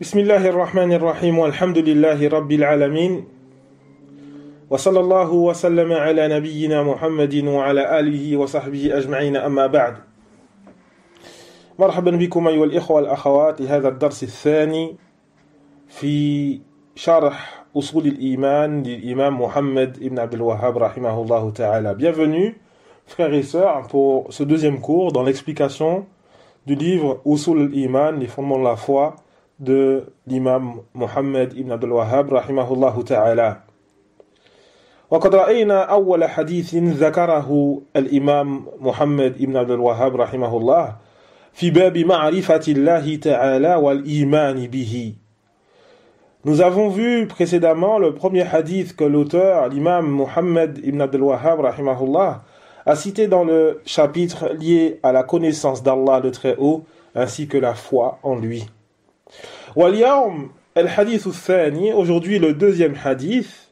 بسم الله الرحمن الرحيم والحمد لله رب العالمين وصلى الله وسلم على نبينا محمد وعلى آله وصحبه أجمعين أما بعد مرحبا بكم أيها الإخوة والأخوات لهذا الدرس الثاني في شرح أصول الإيمان للإمام محمد بن عبد الوهاب رحمه الله تعالى. Bienvenue frères et sœurs pour ce deuxième cours dans l'explication du livre Usul al-Iman, les fondements de la foi de l'imam Muhammad ibn Abdul Wahhab rahimahullah ta'ala. وقد رأينا أول حديث ذكره الإمام محمد ibn Abdul Wahhab rahimahullah في باب معرفة الله تعالى والإيمان به. Nous avons vu précédemment le premier hadith que l'auteur, l'imam Muhammad ibn Abdul Wahhab rahimahullah, a cité dans le chapitre lié à la connaissance d'Allah le Très-Haut ainsi que la foi en lui. واليوم الحديث الثاني, aujourd'hui le deuxième hadith.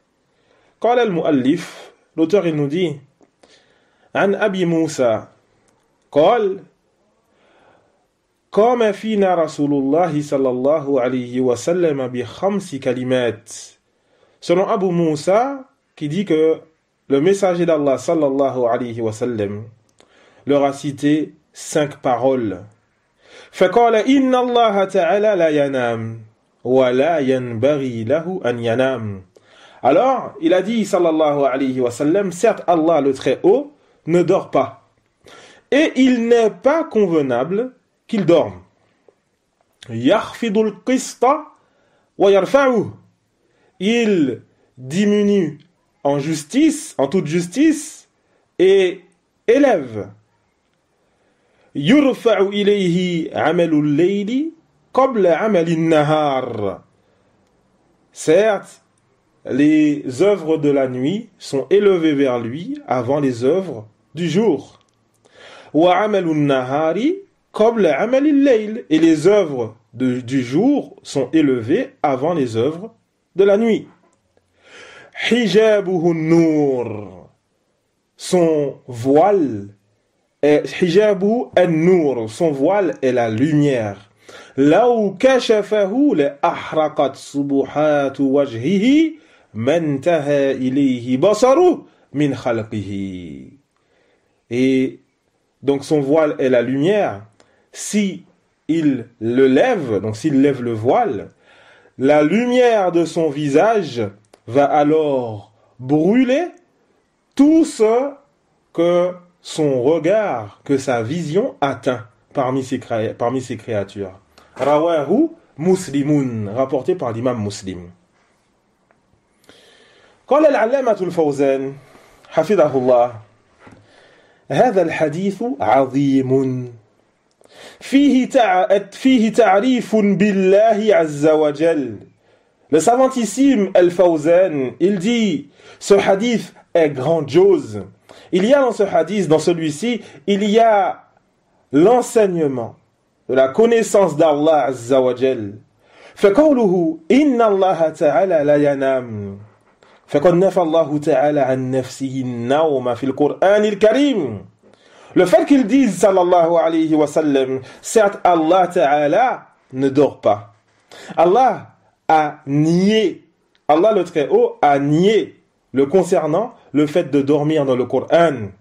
قال المؤلف, l'auteur il nous dit, عن أبي موسى قال قام فينا رسول الله صلى الله عليه وسلم بخمس كلمات. Selon Abu Moussa, qui dit que le messager d'Allah sallallahu alayhi wa sallam leur a cité 5 paroles. فقال إن الله تعالى لا ينام ولا ينبغي له أن ينام. Alors, il a dit sallallahu alayhi wa sallam, certes Allah le Très-Haut ne dort pas et il n'est pas convenable qu'il dorme. يخفض القسط ويرفعه. Il diminue en justice, en toute justice, et élève. يرفع إليه عمل الليل قبل عمل النهار. Certes, les œuvres de la nuit sont élevées vers lui avant les œuvres du jour. وعمل النهار قبل عمل الليل. Et les œuvres du jour sont élevées avant les œuvres de la nuit. حجابه النور. Son voile est حجابه النور. Son voile est la lumière. لو كشفه لأحرقت سبحات وجهه ما انتهى إليه بصره من خلقه. Et donc son voile est la lumière. Si il le lève, donc s'il lève le voile, la lumière de son visage va alors brûler tout ce que son regard, que sa vision atteint parmi ses créatures. Rawahu Muslimun, rapporté par l'imam Muslim. قال العلامة الفوزان حفظه الله هذا الحديث عظيم فيه تعريف بالله عز وجل. Le savantissime Al-Fawzan, il dit, ce hadith est grandiose. Il y a dans ce hadith, dans celui-ci, il y a l'enseignement de la connaissance d'Allah Azza wa Jal. فقوله إن الله تعالى لا ينام فقد نفى الله تعالى عن نفسه النوم في القرآن الكريم. Le fait qu'il dise sallallahu alayhi wa sallam, certes Allah Ta'ala ne dort pas. Allah a nié, Allah le Très-Haut a nié le concernant le fait de dormir dans le Coran.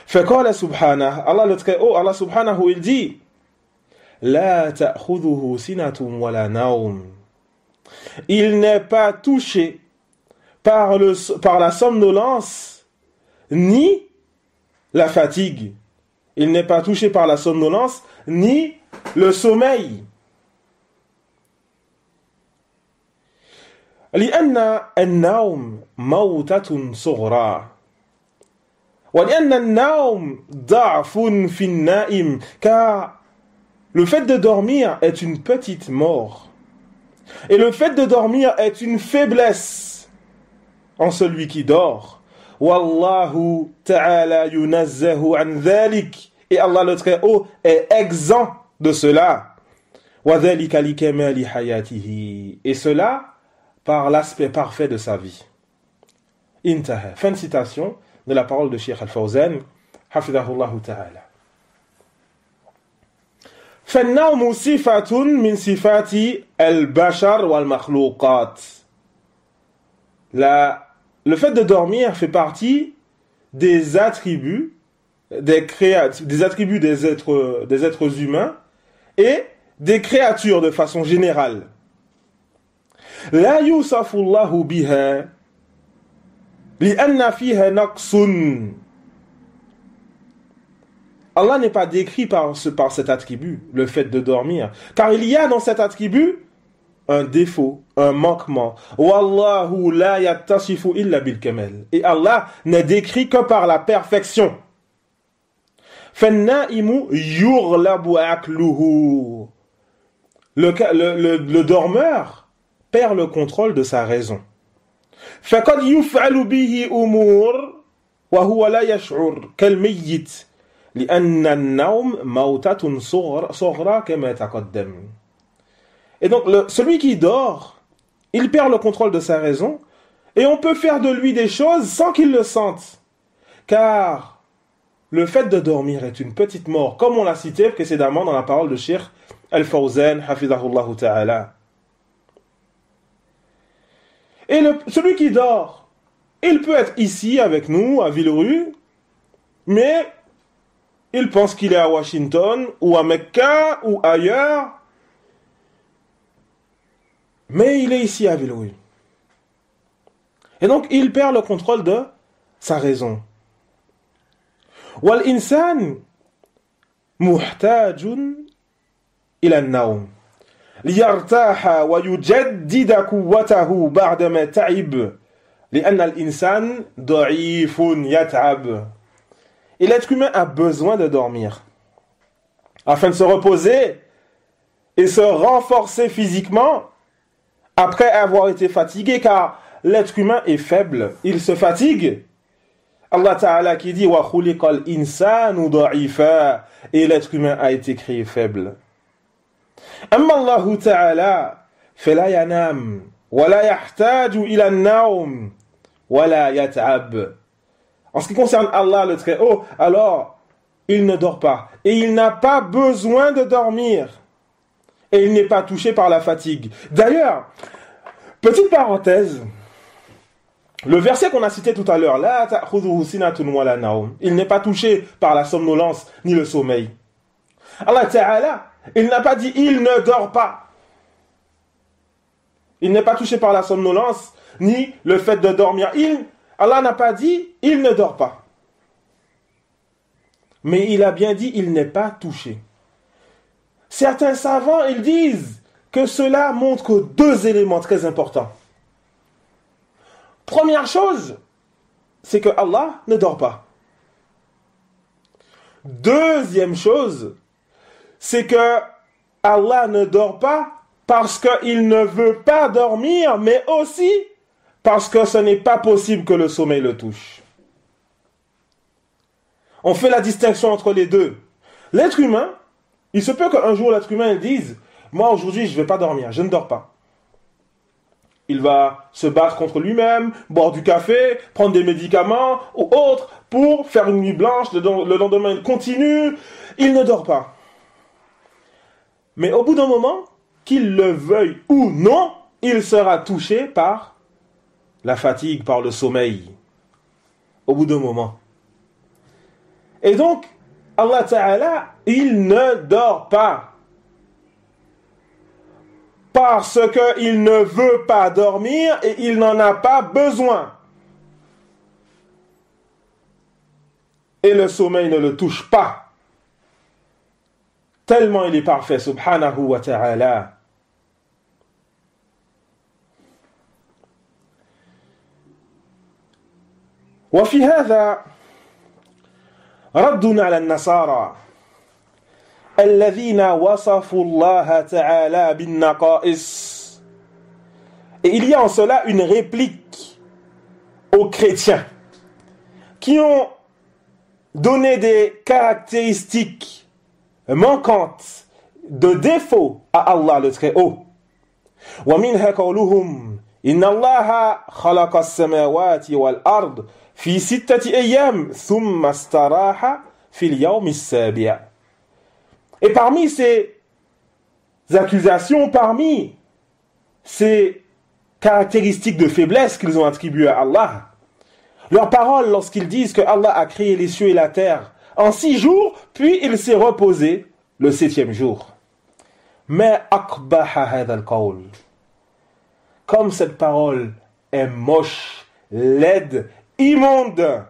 فقال سبحانه, Allah le Très-Haut, Allah subhanahu, il dit لا تأخذه سنة ولا نوم. Il n'est pas touché par la somnolence ni la fatigue. Il n'est pas touché par la somnolence ni le sommeil. لأن النوم موتة صغرى ولأن النوم ضعف في النائم. Car le fait de dormir est une petite mort et le fait de dormir est une faiblesse en celui qui dort. Wallahu ta'ala yunazzahu an dhalik. Et Allah le Très-Haut est exempt de cela. Wa dhalika li kamali hayatihi. Et cela par l'aspect parfait de sa vie. Intaha. Fin de citation de la parole de Cheikh Al-Fawzan, hafidhahullahu ta'ala. فالنوم صفة من صفات البشر والمخلوقات. Le fait de dormir fait partie des attributs des attributs des êtres humains et des créatures de façon générale. لا يوصف الله بها لأن فيها نقص. Allah n'est pas décrit par cet attribut, le fait de dormir, car il y a dans cet attribut un défaut, un manquement. Wallahu la yattasifu illa bil kamal. Et Allah n'est décrit que par la perfection. Fannaimu yughlabu aqluhu. Le dormeur perd le contrôle de sa raison. Faqad yuf'alu bihi umur wa huwa la yash'ur kal mayyit لأن النوم موتة صغرى كما تقدم. Et donc, celui qui dort, il perd le contrôle de sa raison, et on peut faire de lui des choses sans qu'il le sente. Car le fait de dormir est une petite mort, comme on l'a cité précédemment dans la parole de Cheikh Al-Fawzan, hafidhahullah ta'ala. Et celui qui dort, il peut être ici avec nous, à Villerue, mais il pense qu'il est à Washington, ou à Mecca, ou ailleurs, mais il est ici à Villerue. Et donc, il perd le contrôle de sa raison. وَالْإِنسَانِ مُحْتَاجٌ إِلَى النَّوْمِ لِيَرْتَاحَ وَيُجَدِّدَ قُوَّتَهُ بَعْدَمَا تَعِبَ لِأَنَّ الْإِنسَانِ ضَعِيفٌ يَتْعَبُ. Et l'être humain a besoin de dormir afin de se reposer et se renforcer physiquement après avoir été fatigué, car l'être humain est faible, il se fatigue. Allah Ta'ala qui dit wa khuliqal insanu da'ifa, et l'être humain a été créé faible. Amma Allah Ta'ala fala yanam wa la yahtaju ila an-nawm wa la yat'ab. En ce qui concerne Allah le Très-Haut, alors il ne dort pas et il n'a pas besoin de dormir et il n'est pas touché par la fatigue. D'ailleurs, petite parenthèse, le verset qu'on a cité tout à l'heure, la ta'khudhuhu sinatun wa la nawm, il n'est pas touché par la somnolence ni le sommeil. Allah Ta'ala, il n'a pas dit il ne dort pas. Il n'est pas touché par la somnolence ni le fait de dormir. Allah n'a pas dit « il ne dort pas ». Mais il a bien dit « il n'est pas touché ». Certains savants, ils disent que cela montre deux éléments très importants. Première chose, c'est que Allah ne dort pas. Deuxième chose, c'est que Allah ne dort pas parce qu'il ne veut pas dormir, mais aussi parce que ce n'est pas possible que le sommeil le touche. On fait la distinction entre les deux. L'être humain, il se peut qu'un jour l'être humain dise « Moi aujourd'hui je ne vais pas dormir, je ne dors pas ». Il va se battre contre lui-même, boire du café, prendre des médicaments ou autres pour faire une nuit blanche, le lendemain il continue, il ne dort pas. Mais au bout d'un moment, qu'il le veuille ou non, il sera touché par la fatigue, par le sommeil, au bout d'un moment. Et donc, Allah Ta'ala, il ne dort pas. Parce qu'il ne veut pas dormir et il n'en a pas besoin. Et le sommeil ne le touche pas. Tellement il est parfait, subhanahu wa ta'ala. وفي هذا رد على النصارى الذين وصفوا الله تعالى بالنقائص. Et il y a en cela une réplique aux chrétiens qui ont donné des caractéristiques manquantes de défauts à Allah le Très-Haut. ومنها قولهم إن الله خلق السماوات والأرض في 6 أيام ثم استراح في اليوم السابع. Et parmi ces accusations, parmi ces caractéristiques de faiblesse qu'ils ont attribuées à Allah, leurs paroles lorsqu'ils disent que Allah a créé les cieux et la terre en 6 jours, puis il s'est reposé le 7e jour. Mais aqbaha hadha al-qawl. Comme cette parole est moche, laide, immonde.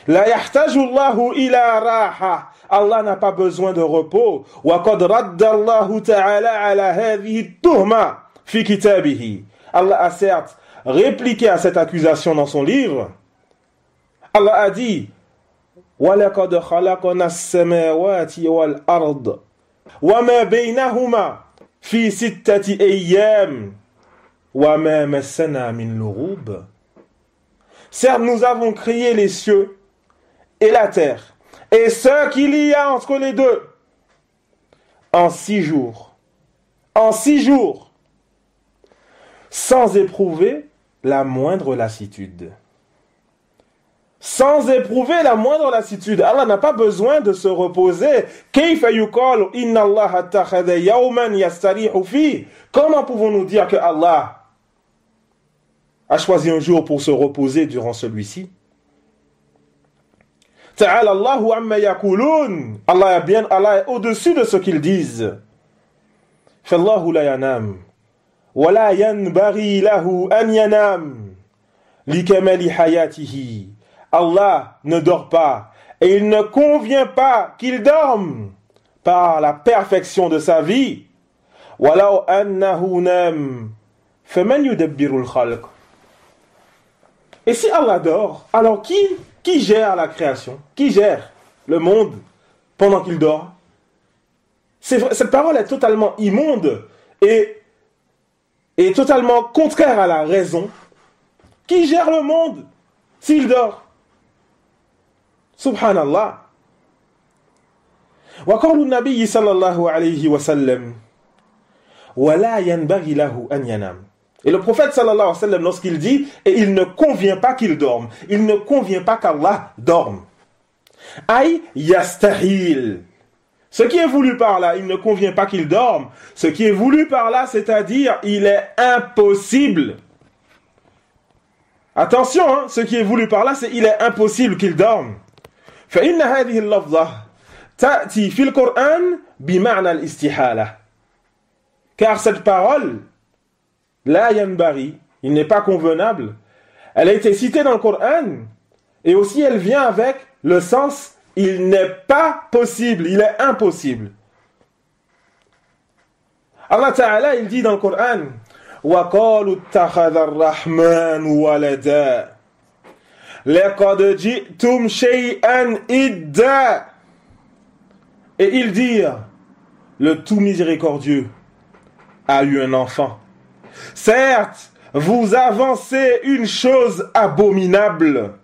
La yahtaju Allahu ila raha. Allah n'a pas besoin de repos. Wa qad radda Allahu ta'ala ala hadhihi tuhma fi kitabihi. Allah a certes répliqué à cette accusation dans son livre. Allah a dit: wa laqad khalaqna as-samawati wal ard wa ma baynahuma fi 6 ayyam wa ma massana min lughub. Certes, nous avons créé les cieux et la terre et ce qu'il y a entre les deux en 6 jours. En 6 jours, sans éprouver la moindre lassitude. Sans éprouver la moindre lassitude. Allah n'a pas besoin de se reposer. Comment pouvons-nous dire que Allah a choisi un jour pour se reposer durant celui-ci? Ta'ala Allahu amma yaqulun. Allah est au-dessus de ce qu'ils disent. Fallahu la yanam. Wa la yanbaghi lahu an yanam. Likamali hayatihi. Allah ne dort pas et il ne convient pas qu'il dorme par la perfection de sa vie. Walau annahu nam faman yudabbiru al-khalq. Et si Allah dort, alors qui gère la création? Qui gère le monde pendant qu'il dort? Cette parole est totalement immonde et totalement contraire à la raison. Qui gère le monde s'il dort? Subhanallah. Wa qawlu an-nabiy sallallahu alayhi wa sallam wa la yanbaghi lahu an yanam. Et le prophète sallallahu alayhi wa sallam, lorsqu'il dit et il ne convient pas qu'il dorme, il ne convient pas qu'Allah dorme. Ay yastahil. Ce qui est voulu par là, il ne convient pas qu'il dorme. Ce qui est voulu par là, c'est-à-dire il est impossible. Attention, hein, ce qui est voulu par là, c'est il est impossible qu'il dorme. فإن هذه اللفظة تأتي في القرآن بمعنى الاستحالة. Car cette parole, la yanbaghi, il n'est pas convenable, elle a été citée dans le Coran et aussi elle vient avec le sens il n'est pas possible, il est impossible. Allah Ta'ala, il dit dans le Coran: وَقَالُوا اتَّخَذَ الرَّحْمَنُ وَلَدًا لَقَدْ جِئْتُمْ شَيْئًا إِدًّا. Et ils dirent: le tout miséricordieux a eu un enfant. Certes, vous avancez une chose abominable.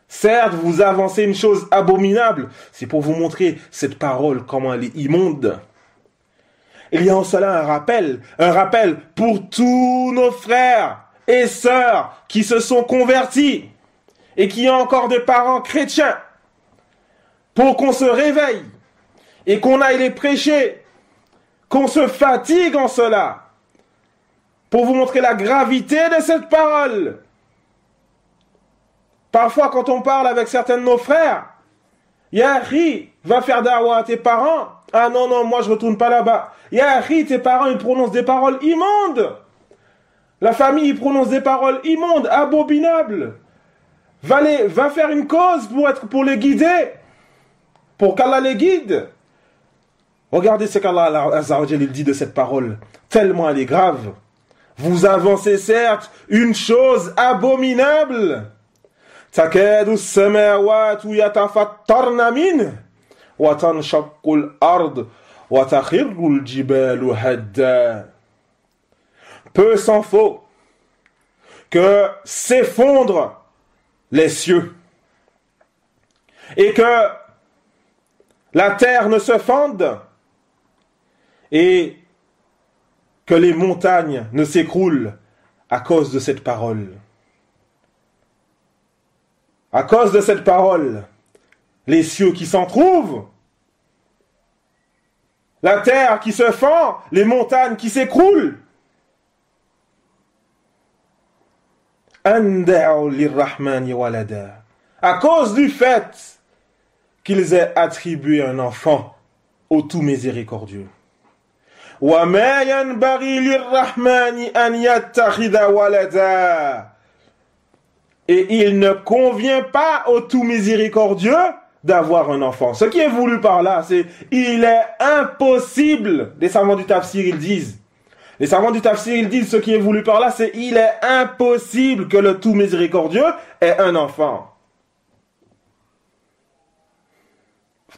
Certes, vous avancez une chose abominable. C'est pour vous montrer cette parole, comment elle est immonde. Il y a en cela un rappel pour tous nos frères et sœurs qui se sont convertis et qui ont encore des parents chrétiens, pour qu'on se réveille et qu'on aille les prêcher, qu'on se fatigue en cela, pour vous montrer la gravité de cette parole. Parfois, quand on parle avec certains de nos frères, Yahri, va faire da'wa à tes parents. Ah non, moi je retourne pas là-bas. Yahri, tes parents, ils prononcent des paroles immondes. La famille, ils prononcent des paroles immondes, abominables. Va faire une cause pour les guider, pour qu'Allah les guide. Regardez ce qu'Allah Azza wa Jalla dit de cette parole, tellement elle est grave. Vous avancez certes une chose abominable. تكاد السماوات يتفطرن منه وتنشق الأرض وتخر الجبال هدا. Peu s'en faut que s'effondrent les cieux et que la terre ne se fende et que les montagnes ne s'écroulent à cause de cette parole. À cause de cette parole, les cieux qui s'en trouvent la terre qui se fend, les montagnes qui s'écroulent. À cause du fait qu'ils aient attribué un enfant au tout miséricordieux. Et il ne convient pas au tout miséricordieux d'avoir un enfant. Ce qui est voulu par là, c'est il est impossible. Les savants du tafsir, ils disent. Les savants du tafsir, ils disent ce qui est voulu par là, c'est il est impossible que le tout miséricordieux ait un enfant.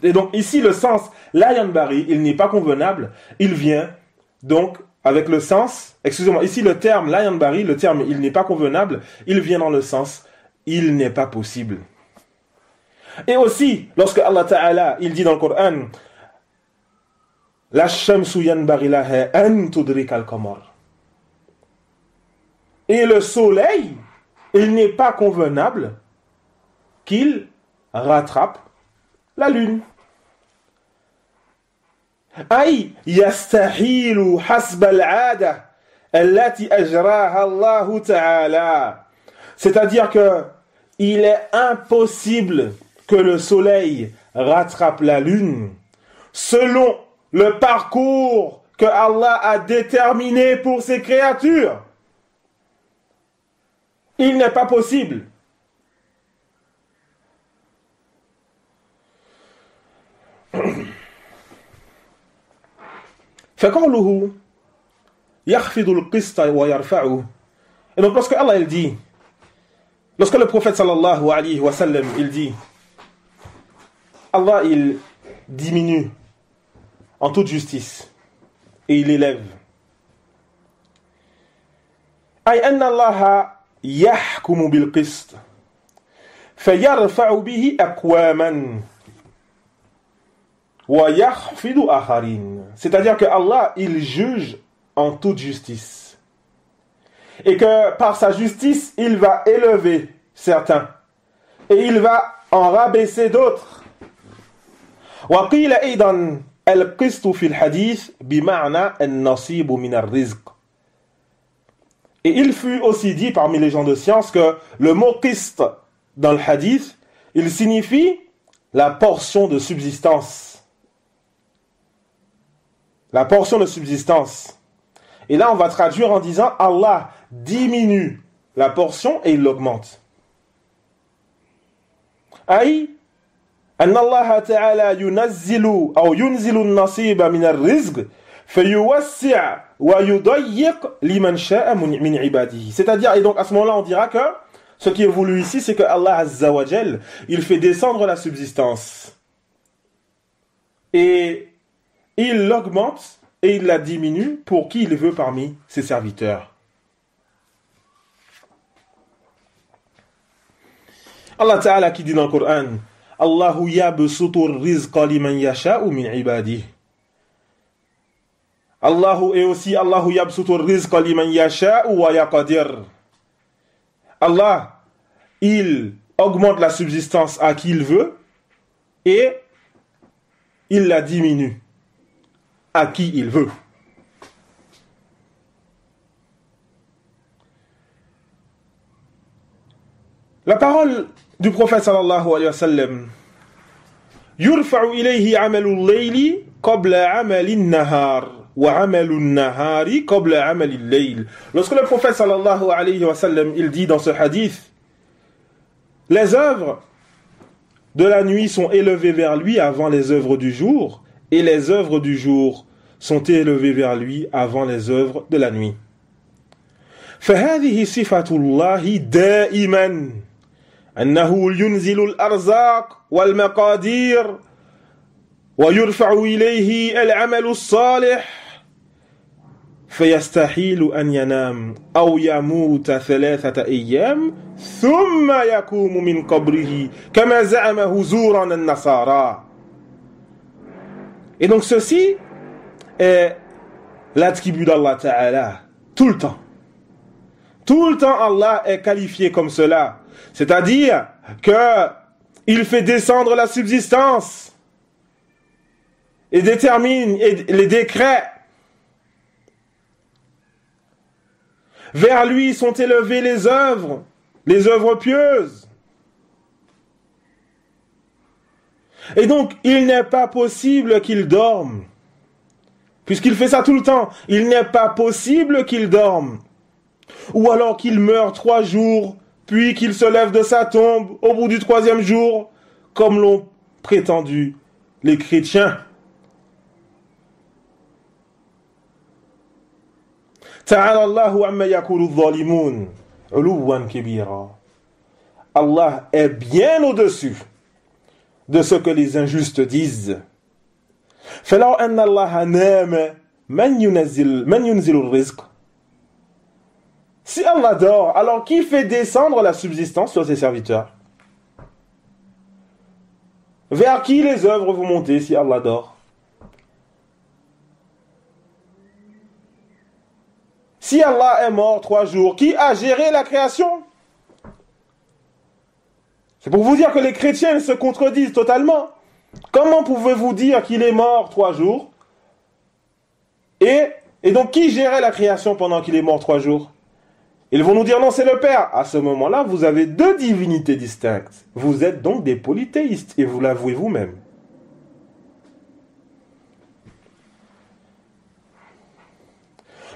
Et donc ici le sens la yanbaghi, il n'est pas convenable, il vient donc avec le sens, excusez-moi, ici le terme la yanbaghi, le terme il n'est pas convenable, il vient dans le sens il n'est pas possible. Et aussi lorsque Allah Ta'ala il dit dans le Coran la shamsu yanbaghi laha an tudrika al-qamar. Et le soleil, il n'est pas convenable qu'il rattrape la lune. أي يستحيل حسب العادة التي أجراها الله تعالى. C'est-à-dire que il est impossible que le soleil rattrape la lune selon le parcours que Allah a déterminé pour ses créatures. Il n'est pas possible. فقوله يخفض القسط ويرفعه. Et donc lorsque Allah il dit, lorsque le prophète sallallahu alayhi wa sallam il dit, Allah il diminue en toute justice et il élève. أي أن الله يحكم بالقسط فيرفع به أقواما c'est-à-dire que Allah il juge en toute justice et que par sa justice il va élever certains et il va en rabaisser d'autres. وقيل أيضا القسط في الحديث بمعنى النصيب من الرزق. Et il fut aussi dit parmi les gens de science que le mot qist dans le hadith il signifie la portion de subsistance. La portion de subsistance. Et là, on va traduire en disant Allah diminue la portion et il l'augmente. أي أن الله تعالى ينزل أو ينزل النصيب من الرزق فيوسع ويضيق لمن شاء من عباده. C'est-à-dire, et donc à ce moment-là, on dira que ce qui est voulu ici, c'est que Allah Azza wa Jal, il fait descendre la subsistance. Et il l'augmente et il la diminue pour qui il veut parmi ses serviteurs. Allah Ta'ala qui dit dans le Coran Allahu yabsutu rizqa liman yasha'u min ibadihi. Allahu et aussi Allahu yabsutu rizqa liman yasha'u wa yaqdir. Allah, il augmente la subsistance à qui il veut et il la diminue à qui il veut. La parole du prophète sallallahu alayhi wa sallam yurfa'u ilayhi 'amalu al-layli qabla 'amali an-nahar wa 'amalu an-nahari qabla 'amali al-layl. Lorsque le prophète sallallahu alayhi wa sallam il dit dans ce hadith les œuvres de la nuit sont élevées vers lui avant les œuvres du jour et les œuvres du jour sont élevées vers lui avant les œuvres de la nuit. فهذه صفة الله دائما أنه ينزل الأرزاق والمقادير ويرفع إليه العمل الصالح فيستحيل أن ينام أو يموت 3 أيام ثم يقوم من قبره كما زعمه زورا النصارى. Et donc ceci est l'attribut d'Allah Ta'ala tout le temps. Tout le temps Allah est qualifié comme cela. C'est-à-dire que il fait descendre la subsistance et détermine les décrets. Vers lui sont élevées les œuvres pieuses. Et donc, il n'est pas possible qu'il dorme. Puisqu'il fait ça tout le temps, il n'est pas possible qu'il dorme. Ou alors qu'il meure 3 jours, puis qu'il se lève de sa tombe au bout du 3e jour, comme l'ont prétendu les chrétiens. Ta'ala Allahu amma yakulu adh-dhalimun 'uluwan kabira. Allah est bien au-dessus de ce que les injustes disent. فلو أن الله نام من ينزل الرزق. Si Allah dort, alors qui fait descendre la subsistance sur ses serviteurs? Vers qui les œuvres vont monter si Allah dort? Si Allah est mort 3 jours, qui a géré la création? C'est pour vous dire que les chrétiens se contredisent totalement. Comment pouvez-vous dire qu'il est mort 3 jours? Et donc qui gérait la création pendant qu'il est mort 3 jours? Ils vont nous dire non, c'est le Père. À ce moment-là, vous avez 2 divinités distinctes. Vous êtes donc des polythéistes et vous l'avouez vous-même.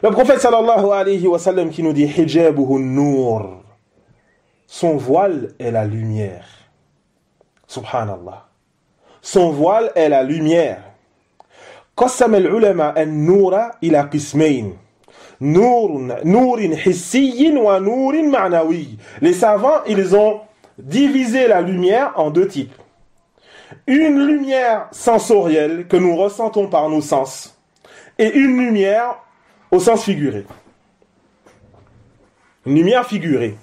Le prophète sallallahu alayhi wa sallam qui nous dit hijabuhu nur. Son voile est la lumière. Subhanallah. Son voile est la lumière. قسم العلماء النور إلى قسمين نور حسي ونور معنوي. Les savants, ils ont divisé la lumière en 2 types. Une lumière sensorielle que nous ressentons par nos sens et une lumière au sens figuré. Une lumière figurée.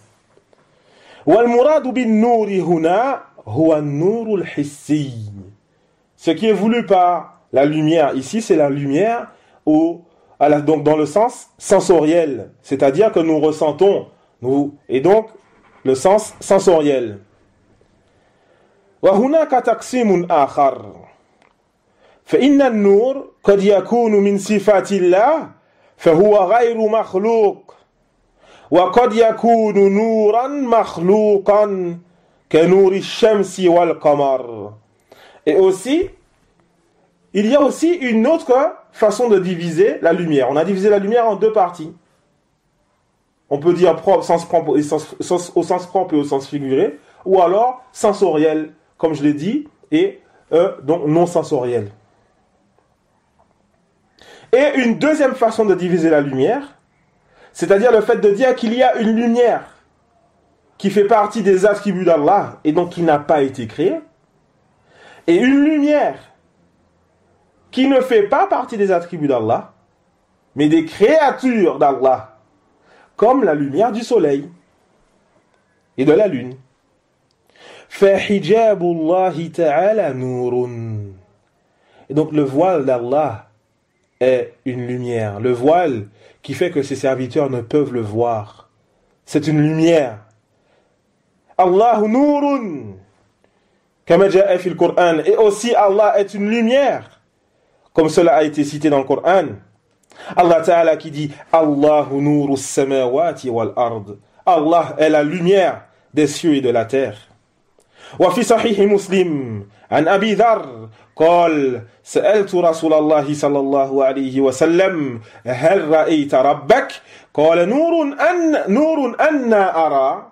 والمراد بالنور هنا هو النور الحسي. Ce qui est voulu par la lumière ici, c'est la lumière donc dans le sens sensoriel, c'est-à-dire que nous ressentons, et donc le sens sensoriel. وهناك تقسيم آخر فإن النور قد يكون من صفات الله فهو غير مخلوق وقد يكون نورا مخلوقا كنور الشمس والقمر. Et aussi, il y a aussi une autre façon de diviser la lumière. On a divisé la lumière en 2 parties. On peut dire au sens propre et au sens figuré, ou alors sensoriel, comme je l'ai dit, et donc non sensoriel. Et une deuxième façon de diviser la lumière, c'est-à-dire le fait de dire qu'il y a une lumière qui fait partie des attributs d'Allah et donc qui n'a pas été créée, et une lumière qui ne fait pas partie des attributs d'Allah, mais des créatures d'Allah, comme la lumière du soleil et de la lune. فَحِجَابُ اللَّهِ تَعَالَى نُورٌ. Et donc le voile d'Allah est une lumière. Le voile qui fait que ses serviteurs ne peuvent le voir. C'est une lumière. Allah nurun. Kama ja'a fil Qur'an. Et aussi Allah est une lumière. Comme cela a été cité dans le Coran. Allah Ta'ala qui dit Allahu nuru samawati wal ard. Allah est la lumière des cieux et de la terre. Wa fi sahih Muslim an Abi Dharr قال سألت رسول الله صلى الله عليه وسلم هل رأيت ربك قال نور أن أرى.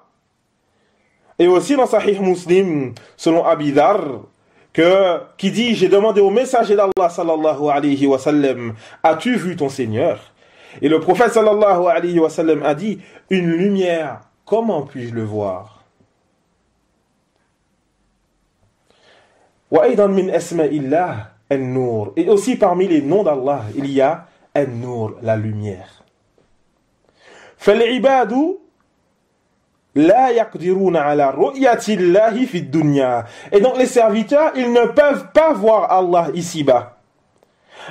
Et aussi dans Sahih Muslim, selon Abi Dharr, qui dit, j'ai demandé au messager d'Allah sallallahu alayhi wa sallam, as-tu vu ton Seigneur? Et le prophète sallallahu alayhi wa sallam a dit, une lumière, comment puis-je le voir? وأيضا من أسماء الله النور. Et aussi parmi les noms d'Allah, il y a النور, la lumière. فالعباد لا يقدرون على رؤية الله في الدنيا. Et donc les serviteurs, ils ne peuvent pas voir Allah ici-bas.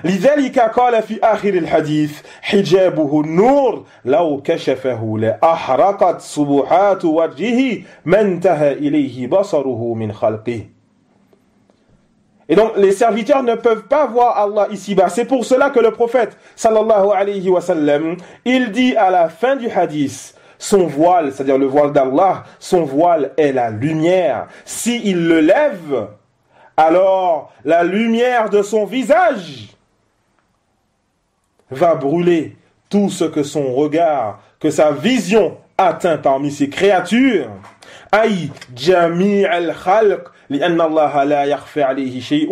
لذلك قال في آخر الحديث حجابه النور لو كشفه لأحرقت سبحات وجهه ما انتهى إليه بصره من خلقه. Et donc, les serviteurs ne peuvent pas voir Allah ici-bas. C'est pour cela que le prophète, sallallahu alayhi wa sallam, il dit à la fin du hadith, son voile, c'est-à-dire le voile d'Allah, son voile est la lumière. S'il le lève, alors la lumière de son visage va brûler tout ce que son regard, que sa vision atteint parmi ses créatures. Aïe, jami' al-khalq, لأن الله لا يخفى عليه شيء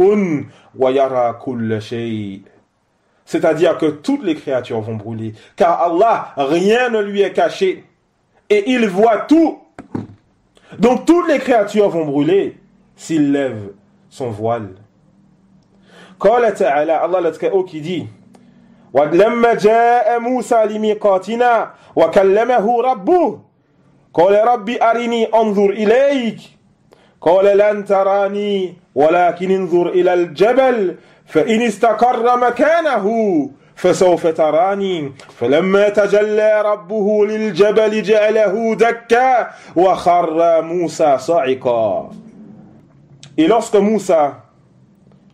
ويرى كل شيء. C'est-à-dire que toutes les créatures vont brûler, car Allah, rien ne lui est caché, et il voit tout. Donc toutes les créatures vont brûler s'il lève son voile. قال تعالى, Allah le Très-Haut qui dit, وَلَمَّا جَاءَ مُوسَى لِمِيقَاتِنَا وَكَلَّمَهُ رَبُّهُ قال ربي أرني أنظر إليك قال لن تراني ولكن انظر إلى الجبل فإن استقر مكانه فسوف تراني فلما تجلى ربه للجبل جعله دكا وخر موسى صعقا. Et lorsque Moussa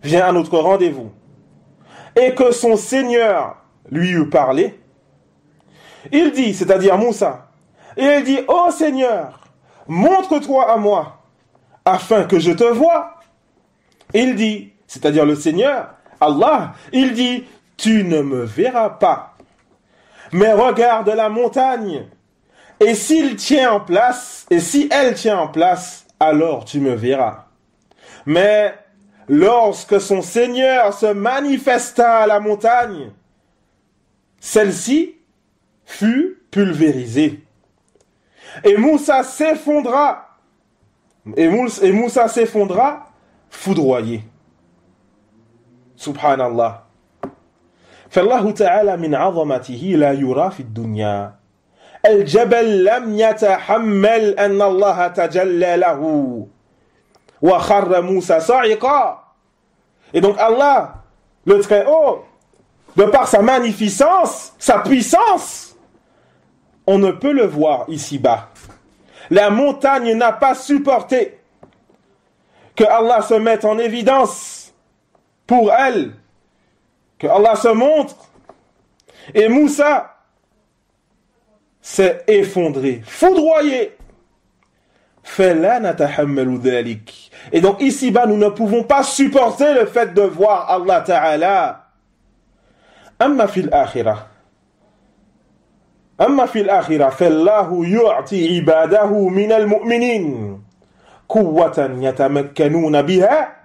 vient à notre rendez-vous et que son Seigneur lui eut parlé, il dit, c'est-à-dire Moussa, et il dit, ô Seigneur, montre-toi à moi, afin que je te voie. Il dit, c'est-à-dire le Seigneur, Allah, il dit, tu ne me verras pas, mais regarde la montagne, et s'il tient en place, et si elle tient en place, alors tu me verras. Mais lorsque son Seigneur se manifesta à la montagne, celle-ci fut pulvérisée. Et Moussa s'effondra. Et Moussa s'effondra foudroyé. Subhanallah. فالله تعالى من عظمته لا يرى في الدنيا. الجبل لم يتحمل أن الله تجلى له وخر موسى صاعقا. Et donc Allah, le Très-Haut, de par sa magnificence, sa puissance, on ne peut le voir ici-bas. La montagne n'a pas supporté que Allah se mette en évidence pour elle, que Allah se montre. Et Moussa s'est effondré, foudroyé. Et donc ici-bas, nous ne pouvons pas supporter le fait de voir Allah Ta'ala. Amma fil akhirah. أما في الآخرة فالله يعطي عباده من المؤمنين قوة يتمكنون بها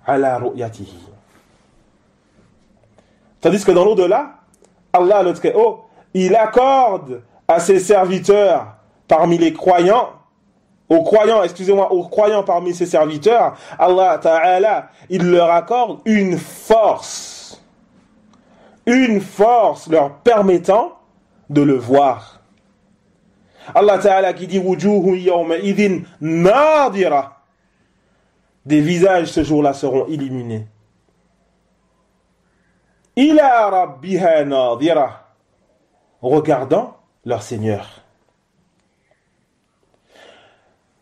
على رؤيته. Tandis que dans l'au-delà, Allah le Très-Haut, il accorde à ses serviteurs parmi les croyants, aux croyants parmi ses serviteurs, Allah Ta'ala, il leur accorde une force leur permettant de le voir. Allah Ta'ala qui dit wujuhu yawma idhin nadira. Des visages ce jour-là seront illuminés. Ila rabbiha nadira. Regardant leur Seigneur.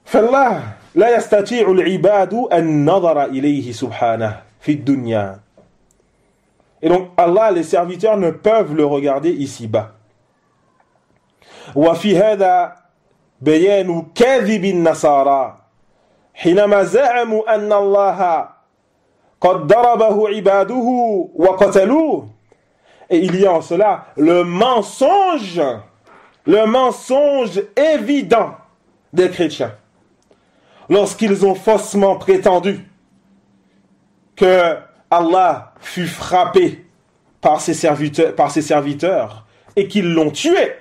فالله لا يستطيع العباد النظر إليه سبحانه في الدنيا. Et donc Allah, les serviteurs ne peuvent le regarder ici-bas. وفي هذا بيان كذب النصارى حينما زعموا أن الله قد ضربه عباده وقتلوه. Et il y a en cela le mensonge évident des chrétiens lorsqu'ils ont faussement prétendu que Allah fut frappé par ses serviteurs et qu'ils l'ont tué.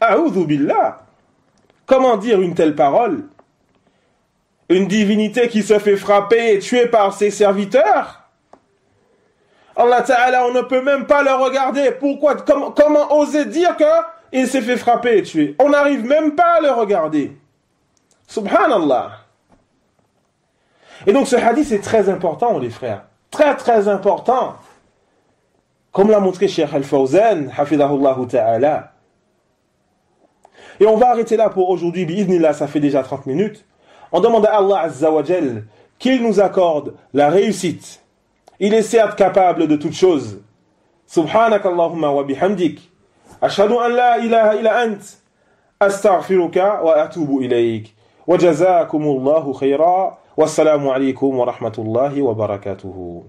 A'udhu billah. Comment dire une telle parole? Une divinité qui se fait frapper et tuer par ses serviteurs? Allah Ta'ala, on ne peut même pas le regarder. Pourquoi? Comment oser dire qu'il s'est fait frapper et tuer? On n'arrive même pas à le regarder. Subhanallah. Et donc ce hadith est très important, les frères. Très très important. Comme l'a montré Cheikh Al-Fawzan, hafidahullah ta'ala. Et on va arrêter là pour aujourd'hui, bi'idhnillah, ça fait déjà 30 minutes. On demande à Allah Azza wa Jal qu'il nous accorde la réussite. Il est certes capable de toutes choses. Subhanak Allahumma wa bihamdik. Ashhadu an la ilaha illa ant. Astaghfiruka wa atubu ilayk. Wa jazakumullahu khayra. Wassalamu alaykum wa rahmatullahi wa barakatuhu.